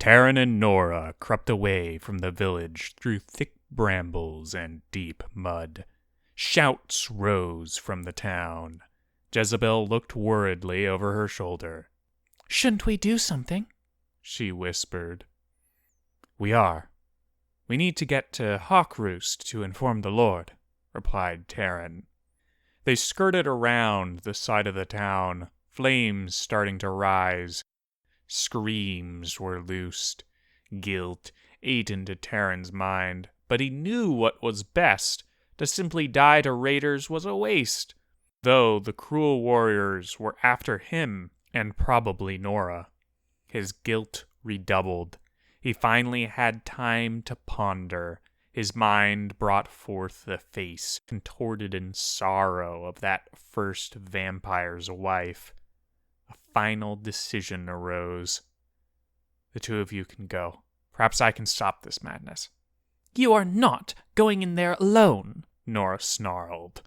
Taryn and Nora crept away from the village through thick brambles and deep mud. Shouts rose from the town. Jezebel looked worriedly over her shoulder. "Shouldn't we do something?" she whispered. "We are. We need to get to Haakbus to inform the Lord," replied Taryn. They skirted around the side of the town, flames starting to rise. Screams were loosed. Guilt ate into Taryn's mind, but he knew what was best. To simply die to raiders was a waste, though the cruel warriors were after him and probably Nora. His guilt redoubled. He finally had time to ponder. His mind brought forth the face, contorted in sorrow, of that first vampire's wife. A final decision arose. "The two of you can go. Perhaps I can stop this madness." "You are not going in there alone," Nora snarled.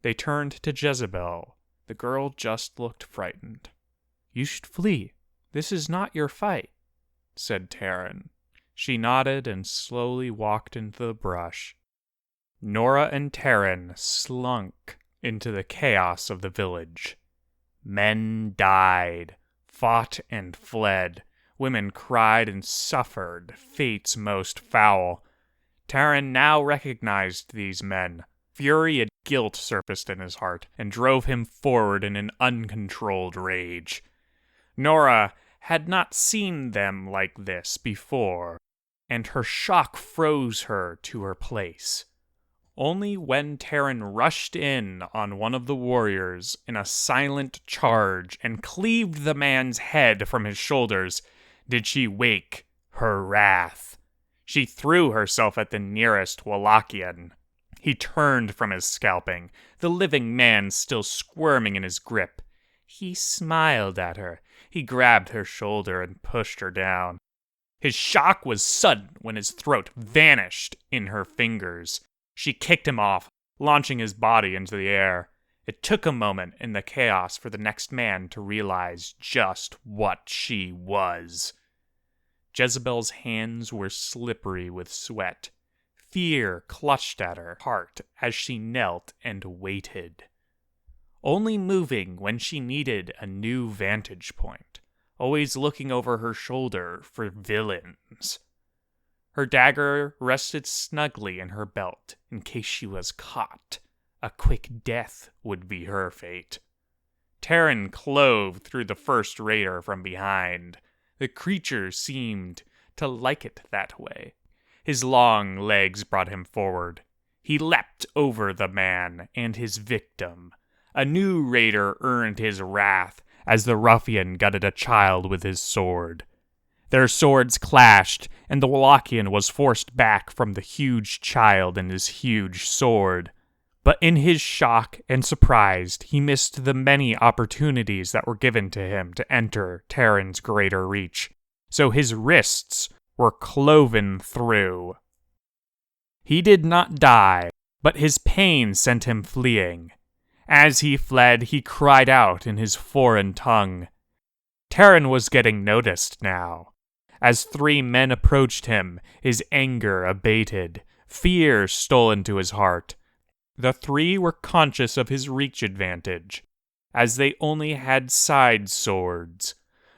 They turned to Jezebel. The girl just looked frightened. "You should flee. This is not your fight," said Taryn. She nodded and slowly walked into the brush. Nora and Taryn slunk into the chaos of the village. Men died, fought and fled. Women cried and suffered fates most foul. Taryn now recognized these men. Fury and guilt surfaced in his heart and drove him forward in an uncontrolled rage. Nora had not seen them like this before, and her shock froze her to her place. Only when Taryn rushed in on one of the warriors in a silent charge and cleaved the man's head from his shoulders did she wake her wrath. She threw herself at the nearest Wallachian. He turned from his scalping, the living man still squirming in his grip. He smiled at her. He grabbed her shoulder and pushed her down. His shock was sudden when his throat vanished in her fingers. She kicked him off, launching his body into the air. It took a moment in the chaos for the next man to realize just what she was. Jezebel's hands were slippery with sweat. Fear clutched at her heart as she knelt and waited, only moving when she needed a new vantage point, always looking over her shoulder for villains. Her dagger rested snugly in her belt in case she was caught. A quick death would be her fate. Taryn clove through the first raider from behind. The creature seemed to like it that way. His long legs brought him forward. He leapt over the man and his victim. A new raider earned his wrath as the ruffian gutted a child with his sword. Their swords clashed, and the Wallachian was forced back from the huge child and his huge sword. But in his shock and surprise, he missed the many opportunities that were given to him to enter Taryn's greater reach. So his wrists were cloven through. He did not die, but his pain sent him fleeing. As he fled, he cried out in his foreign tongue. Taryn was getting noticed now. As three men approached him, his anger abated. Fear stole into his heart. The three were conscious of his reach advantage, as they only had side swords,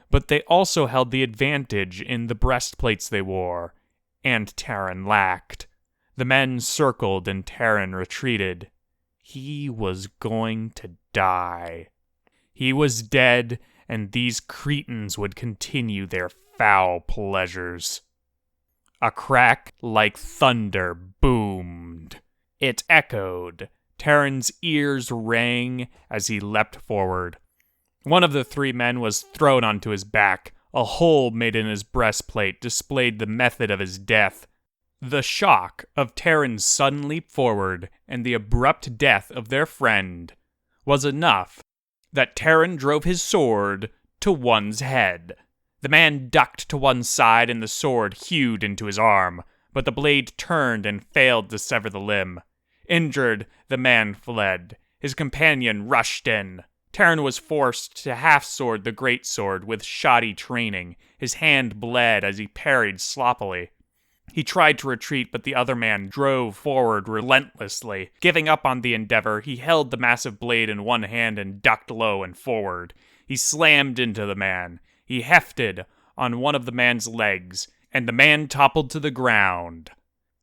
but they also held the advantage in the breastplates they wore, and Taryn lacked. The men circled and Taryn retreated. He was going to die. He was dead, and these cretins would continue their foul pleasures. A crack like thunder boomed. It echoed. Taryn's ears rang as he leapt forward. One of the three men was thrown onto his back. A hole made in his breastplate displayed the method of his death. The shock of Taryn's sudden leap forward and the abrupt death of their friend was enough that Taryn drove his sword to one's head. The man ducked to one side and the sword hewed into his arm, but the blade turned and failed to sever the limb. Injured, the man fled. His companion rushed in. Terran was forced to half-sword the greatsword with shoddy training. His hand bled as he parried sloppily. He tried to retreat, but the other man drove forward relentlessly. Giving up on the endeavor, he held the massive blade in one hand and ducked low and forward. He slammed into the man. He hefted on one of the man's legs, and the man toppled to the ground.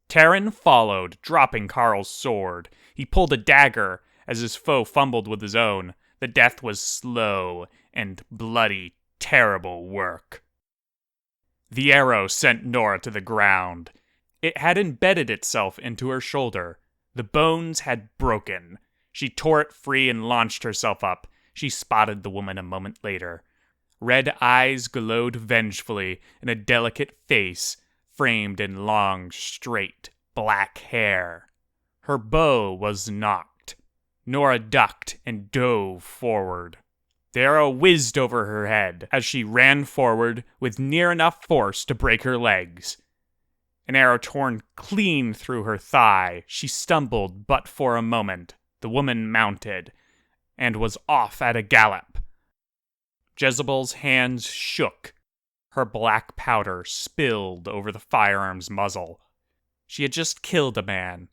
Terran followed, dropping Carl's sword. He pulled a dagger as his foe fumbled with his own. The death was slow and bloody, terrible work. The arrow sent Nora to the ground. It had embedded itself into her shoulder. The bones had broken. She tore it free and launched herself up. She spotted the woman a moment later. Red eyes glowed vengefully in a delicate face framed in long, straight, black hair. Her bow was knocked. Nora ducked and dove forward. The arrow whizzed over her head as she ran forward with near enough force to break her legs. An arrow torn clean through her thigh. She stumbled but for a moment. The woman mounted and was off at a gallop. Jezebel's hands shook. Her black powder spilled over the firearm's muzzle. She had just killed a man.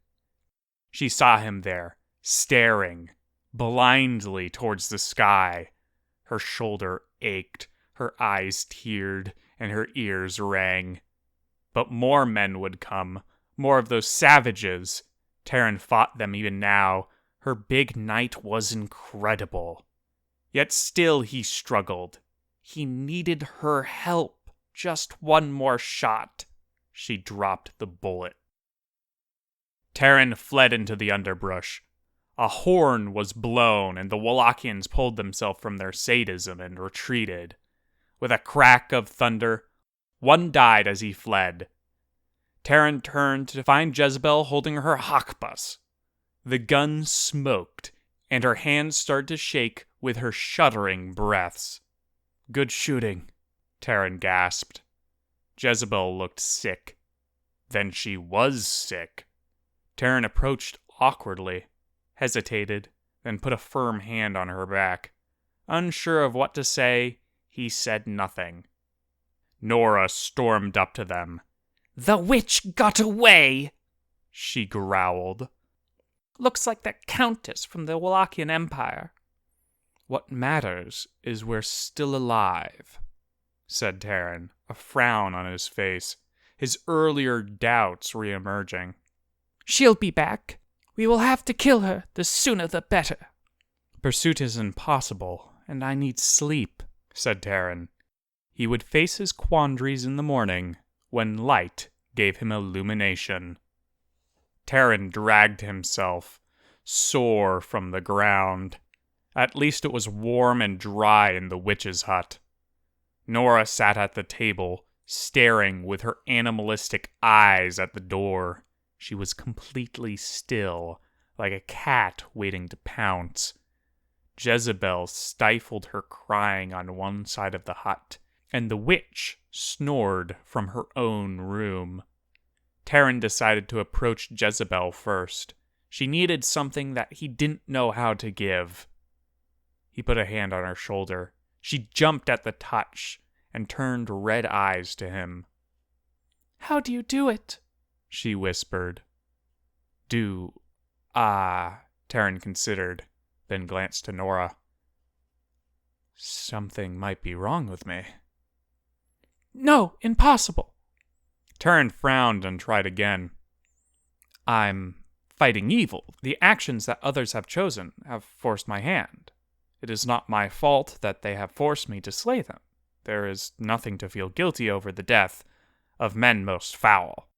She saw him there, staring blindly towards the sky. Her shoulder ached, her eyes teared, and her ears rang. But more men would come, more of those savages. Terran fought them even now. Her big knight was incredible. Yet still he struggled. He needed her help. Just one more shot. She dropped the bullet. Terran fled into the underbrush. A horn was blown, and the Wallachians pulled themselves from their sadism and retreated. With a crack of thunder, one died as he fled. Terran turned to find Jezebel holding her Haakbus. The gun smoked, and her hands started to shake with her shuddering breaths. "Good shooting," Terran gasped. Jezebel looked sick. Then she was sick. Terran approached awkwardly, hesitated, then put a firm hand on her back. Unsure of what to say, he said nothing. Nora stormed up to them. "The witch got away," she growled. "Looks like that countess from the Wallachian Empire." "What matters is we're still alive," said Terran, a frown on his face, his earlier doubts re-emerging. "She'll be back. We will have to kill her. The sooner the better." "Pursuit is impossible, and I need sleep," said Terran. He would face his quandaries in the morning, when light gave him illumination. Terran dragged himself, sore from the ground. At least it was warm and dry in the witch's hut. Nora sat at the table, staring with her animalistic eyes at the door. She was completely still, like a cat waiting to pounce. Jezebel stifled her crying on one side of the hut, and the witch snored from her own room. Terran decided to approach Jezebel first. She needed something that he didn't know how to give. He put a hand on her shoulder. She jumped at the touch and turned red eyes to him. "How do you do it?" she whispered. Terran considered, then glanced to Nora. "Something might be wrong with me." "No, impossible." Terran frowned and tried again. "I'm fighting evil. The actions that others have chosen have forced my hand. It is not my fault that they have forced me to slay them. There is nothing to feel guilty over the death of men most foul."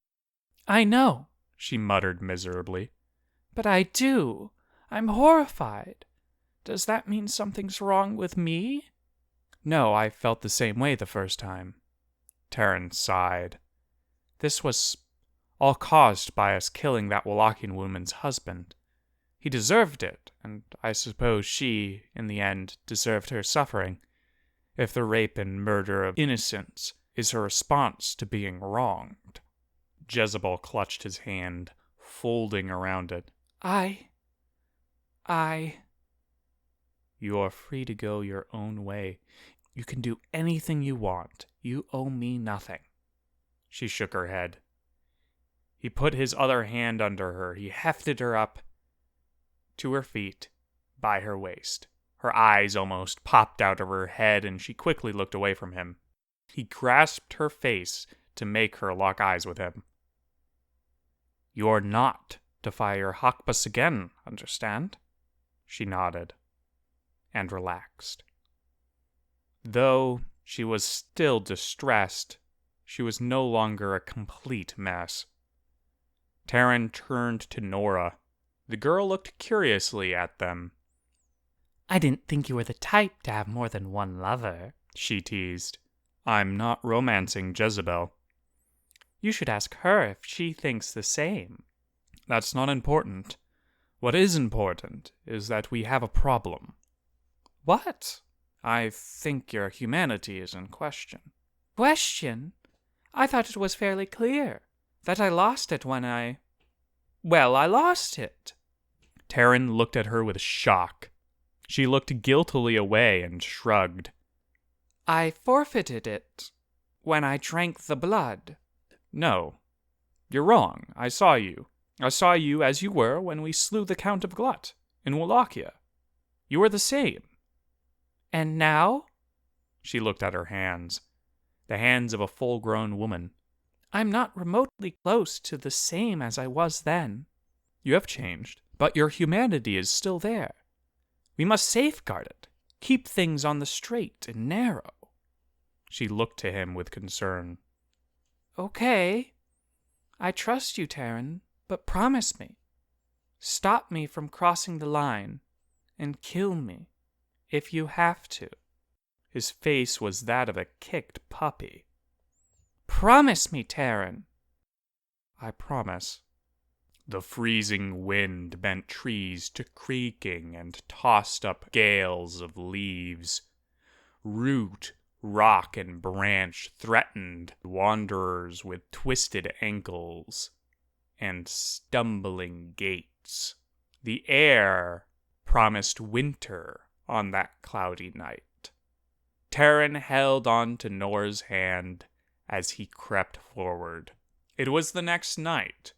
"I know," she muttered miserably. "But I do. I'm horrified. Does that mean something's wrong with me?" "No, I felt the same way the first time." Terran sighed. "This was all caused by us killing that Wallachian woman's husband. He deserved it, and I suppose she, in the end, deserved her suffering, if the rape and murder of innocents is her response to being wronged." Jezebel clutched his hand, folding around it. I You are free to go your own way. You can do anything you want. You owe me nothing." She shook her head. He put his other hand under her. He hefted her up to her feet by her waist. Her eyes almost popped out of her head, and she quickly looked away from him. He grasped her face to make her lock eyes with him. "You're not to fire Haakbus again, understand?" She nodded and relaxed. Though she was still distressed, she was no longer a complete mess. Taryn turned to Nora. The girl looked curiously at them. "I didn't think you were the type to have more than one lover," she teased. "I'm not romancing Jezebel." "You should ask her if she thinks the same." "That's not important. What is important is that we have a problem." "What?" "I think your humanity is in question." "Question? I thought it was fairly clear that I lost it when I lost it." Taryn looked at her with shock. She looked guiltily away and shrugged. "I forfeited it when I drank the blood." "No, you're wrong. I saw you. I saw you as you were when we slew the Count of Glut in Wallachia. You were the same." "And now?" She looked at her hands, the hands of a full-grown woman. "I'm not remotely close to the same as I was then." "You have changed, but your humanity is still there. We must safeguard it, keep things on the straight and narrow." She looked to him with concern. "Okay. I trust you, Taryn, but promise me. Stop me from crossing the line, and kill me, if you have to." His face was that of a kicked puppy. "Promise me, Taryn." "I promise." The freezing wind bent trees to creaking and tossed up gales of leaves. Root, rock, and branch threatened wanderers with twisted ankles and stumbling gaits. The air promised winter on that cloudy night. Taryn held on to Nora's hand as he crept forward. It was the next night,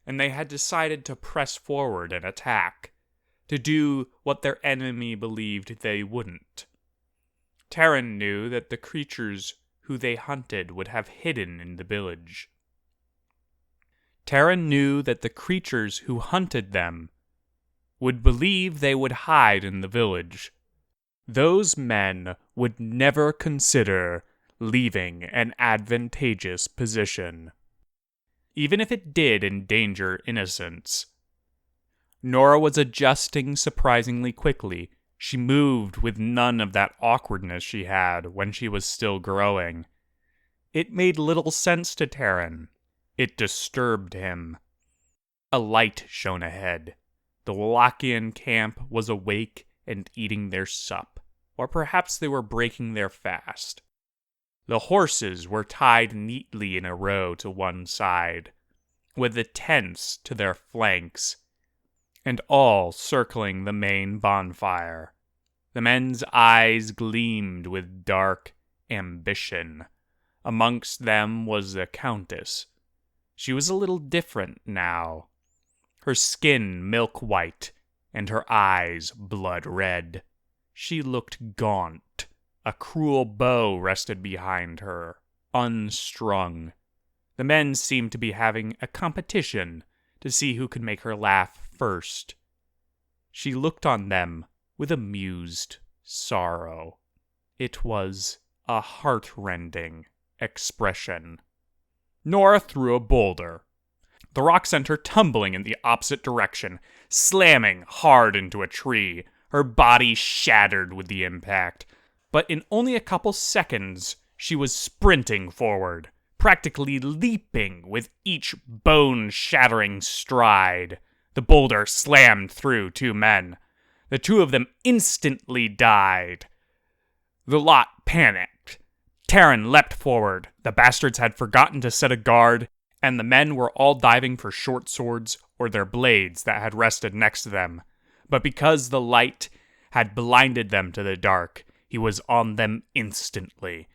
and they had decided to press forward and attack, to do what their enemy believed they wouldn't. Taryn knew that the creatures who they hunted would have hidden in the village. Taryn knew that the creatures who hunted them would believe they would hide in the village. Those men would never consider leaving an advantageous position, even if it did endanger innocence. Nora was adjusting surprisingly quickly. She moved with none of that awkwardness she had when she was still growing. It made little sense to Taryn. It disturbed him. A light shone ahead. The Wallachian camp was awake and eating their sup, or perhaps they were breaking their fast. The horses were tied neatly in a row to one side, with the tents to their flanks, and all circling the main bonfire. The men's eyes gleamed with dark ambition. Amongst them was the countess. She was a little different now. Her skin milk-white, and her eyes blood-red. She looked gaunt. A cruel bow rested behind her, unstrung. The men seemed to be having a competition to see who could make her laugh first. She looked on them with amused sorrow. It was a heart-rending expression. Nora threw a boulder. The rock sent her tumbling in the opposite direction, slamming hard into a tree. Her body shattered with the impact. But in only a couple seconds, she was sprinting forward, practically leaping with each bone-shattering stride. The boulder slammed through two men. The two of them instantly died. The lot panicked. Taryn leapt forward. The bastards had forgotten to set a guard, and the men were all diving for short swords or their blades that had rested next to them. But because the light had blinded them to the dark, he was on them instantly.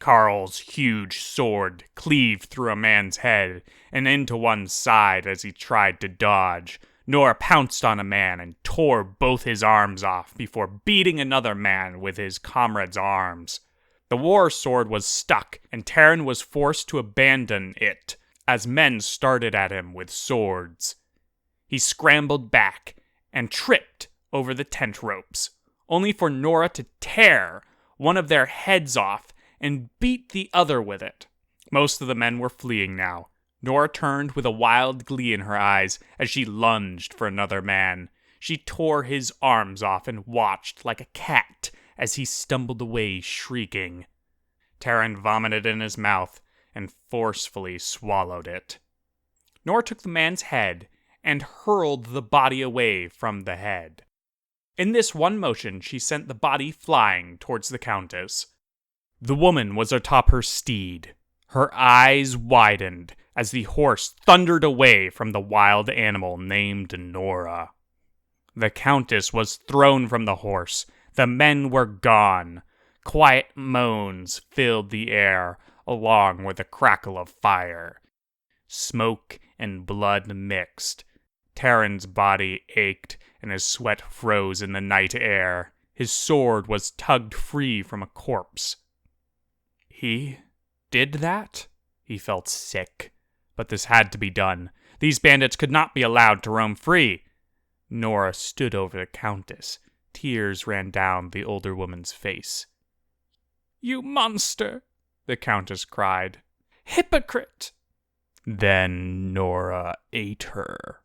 Carl's huge sword cleaved through a man's head and into one side as he tried to dodge. Nora pounced on a man and tore both his arms off before beating another man with his comrade's arms. The war sword was stuck, and Terran was forced to abandon it as men started at him with swords. He scrambled back and tripped over the tent ropes, only for Nora to tear one of their heads off and beat the other with it. Most of the men were fleeing now. Nora turned with a wild glee in her eyes as she lunged for another man. She tore his arms off and watched like a cat as he stumbled away shrieking. Terran vomited in his mouth and forcefully swallowed it. Nora took the man's head and hurled the body away from the head. In this one motion, she sent the body flying towards the countess. The woman was atop her steed. Her eyes widened as the horse thundered away from the wild animal named Nora. The countess was thrown from the horse. The men were gone. Quiet moans filled the air, along with a crackle of fire. Smoke and blood mixed. Terran's body ached, and his sweat froze in the night air. His sword was tugged free from a corpse. He did that? He felt sick. But this had to be done. These bandits could not be allowed to roam free. Nora stood over the countess. Tears ran down the older woman's face. "You monster!" the countess cried. "Hypocrite!" Then Nora ate her.